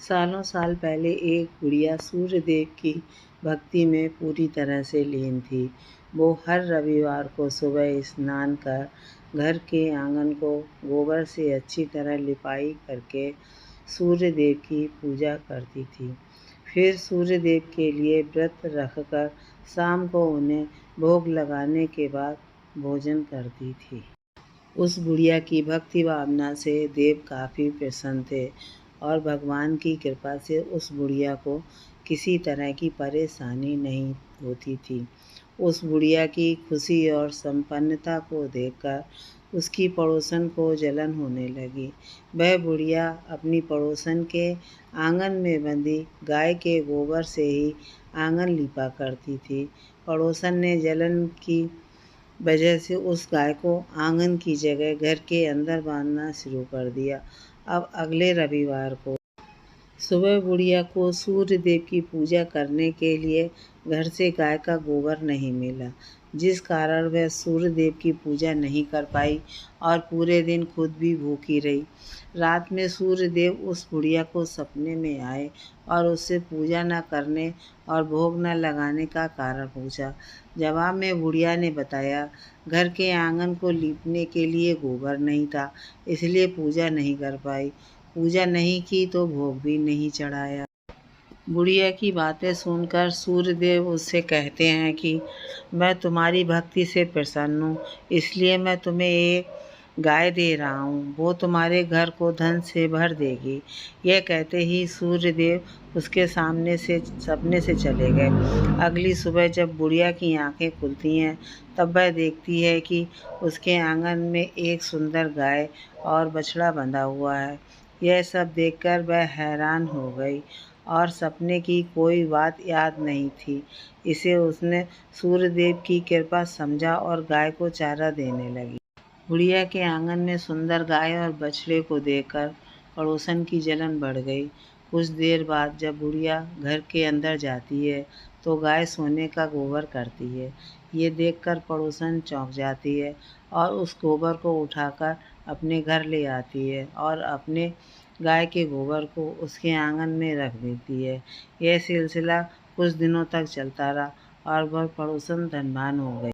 सालों साल पहले एक बुढ़िया सूर्यदेव की भक्ति में पूरी तरह से लीन थी। वो हर रविवार को सुबह स्नान कर घर के आंगन को गोबर से अच्छी तरह लिपाई करके सूर्यदेव की पूजा करती थी। फिर सूर्यदेव के लिए व्रत रखकर शाम को उन्हें भोग लगाने के बाद भोजन करती थी। उस बुढ़िया की भक्ति भावना से देव काफ़ी प्रसन्न थे और भगवान की कृपा से उस बुढ़िया को किसी तरह की परेशानी नहीं होती थी। उस बुढ़िया की खुशी और संपन्नता को देखकर उसकी पड़ोसन को जलन होने लगी। वह बुढ़िया अपनी पड़ोसन के आंगन में बंधी गाय के गोबर से ही आंगन लीपा करती थी। पड़ोसन ने जलन की वजह से उस गाय को आंगन की जगह घर के अंदर बांधना शुरू कर दिया। अब अगले रविवार को सुबह बुढ़िया को सूर्य देव की पूजा करने के लिए घर से गाय का गोबर नहीं मिला, जिस कारण वह सूर्य देव की पूजा नहीं कर पाई और पूरे दिन खुद भी भूखी रही। रात में सूर्य देव उस बुढ़िया को सपने में आए और उससे पूजा न करने और भोग न लगाने का कारण पूछा। जवाब में बुढ़िया ने बताया, घर के आंगन को लीपने के लिए गोबर नहीं था, इसलिए पूजा नहीं कर पाई। पूजा नहीं की तो भोग भी नहीं चढ़ाया। बुढ़िया की बातें सुनकर सूर्यदेव उससे कहते हैं कि मैं तुम्हारी भक्ति से प्रसन्न हूँ, इसलिए मैं तुम्हें एक गाय दे रहा हूँ। वो तुम्हारे घर को धन से भर देगी। यह कहते ही सूर्यदेव उसके सामने से सपने से चले गए। अगली सुबह जब बुढ़िया की आंखें खुलती हैं तब वह देखती है कि उसके आंगन में एक सुंदर गाय और बछड़ा बंधा हुआ है। यह सब देखकर वह हैरान हो गई और सपने की कोई बात याद नहीं थी। इसे उसने सूर्यदेव की कृपा समझा और गाय को चारा देने लगी। बुढ़िया के आंगन में सुंदर गाय और बछड़े को देखकर पड़ोसन की जलन बढ़ गई। कुछ देर बाद जब बुढ़िया घर के अंदर जाती है तो गाय सोने का गोबर करती है। ये देखकर पड़ोसन चौंक जाती है और उस गोबर को उठाकर अपने घर ले आती है और अपने गाय के गोबर को उसके आंगन में रख देती है। यह सिलसिला कुछ दिनों तक चलता रहा और वह पड़ोसन धनवान हो गई।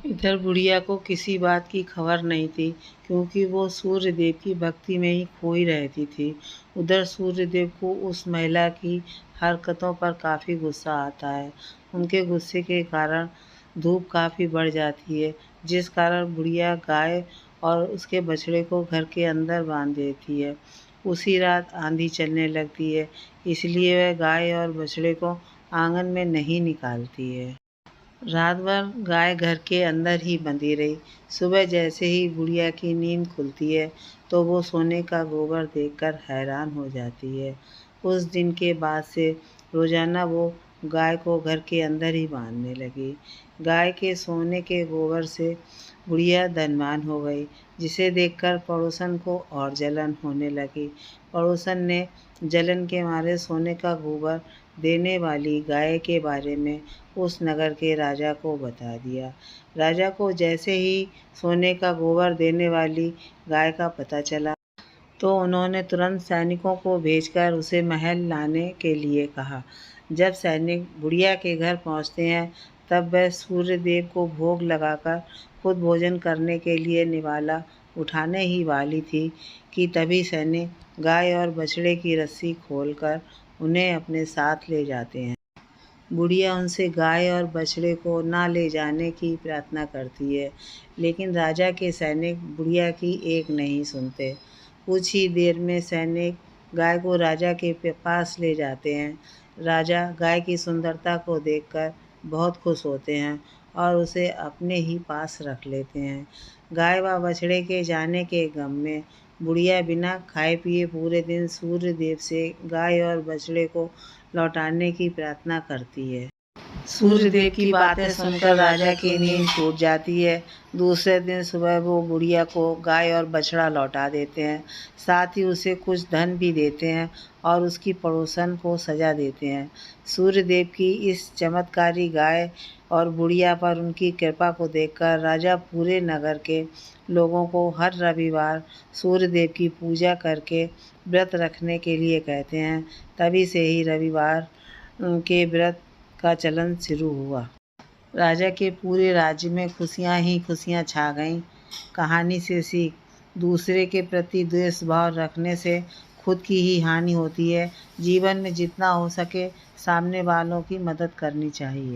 इधर बुढ़िया को किसी बात की खबर नहीं थी, क्योंकि वो सूर्यदेव की भक्ति में ही खोई रहती थी। उधर सूर्यदेव को उस महिला की हरकतों पर काफ़ी गुस्सा आता है। उनके गुस्से के कारण धूप काफ़ी बढ़ जाती है, जिस कारण बुढ़िया गाय और उसके बछड़े को घर के अंदर बांध देती है। उसी रात आंधी चलने लगती है, इसलिए वह गाय और बछड़े को आंगन में नहीं निकालती है। रात भर गाय घर के अंदर ही बंधी रही। सुबह जैसे ही बुढ़िया की नींद खुलती है तो वो सोने का गोबर देखकर हैरान हो जाती है। उस दिन के बाद से रोज़ाना वो गाय को घर के अंदर ही बांधने लगी। गाय के सोने के गोबर से बुढ़िया धनवान हो गई, जिसे देखकर पड़ोसन को और जलन होने लगी। पड़ोसन ने जलन के मारे सोने का गोबर देने वाली गाय के बारे में उस नगर के राजा को बता दिया। राजा को जैसे ही सोने का गोबर देने वाली गाय का पता चला तो उन्होंने तुरंत सैनिकों को भेजकर उसे महल लाने के लिए कहा। जब सैनिक बुढ़िया के घर पहुंचते हैं तब वह सूर्यदेव को भोग लगाकर खुद भोजन करने के लिए निवाला उठाने ही वाली थी कि तभी सैनिक गाय और बछड़े की रस्सी खोलकर उन्हें अपने साथ ले जाते हैं। बुढ़िया उनसे गाय और बछड़े को ना ले जाने की प्रार्थना करती है, लेकिन राजा के सैनिक बुढ़िया की एक नहीं सुनते। कुछ ही देर में सैनिक गाय को राजा के पास ले जाते हैं। राजा गाय की सुंदरता को देखकर बहुत खुश होते हैं और उसे अपने ही पास रख लेते हैं। गाय व बछड़े के जाने के गम में बुढ़िया बिना खाए पिए पूरे दिन सूर्यदेव से गाय और बछड़े को लौटाने की प्रार्थना करती है। सूर्यदेव की बातें सुनकर राजा की नींद टूट जाती है। दूसरे दिन सुबह वो बुढ़िया को गाय और बछड़ा लौटा देते हैं, साथ ही उसे कुछ धन भी देते हैं और उसकी पड़ोसन को सजा देते हैं। सूर्यदेव की इस चमत्कारी गाय और बुढ़िया पर उनकी कृपा को देखकर राजा पूरे नगर के लोगों को हर रविवार सूर्यदेव की पूजा करके व्रत रखने के लिए कहते हैं। तभी से ही रविवार के व्रत का चलन शुरू हुआ। राजा के पूरे राज्य में खुशियाँ ही खुशियाँ छा गईं। कहानी से सीख: दूसरे के प्रति द्वेष भाव रखने से खुद की ही हानि होती है। जीवन में जितना हो सके सामने वालों की मदद करनी चाहिए।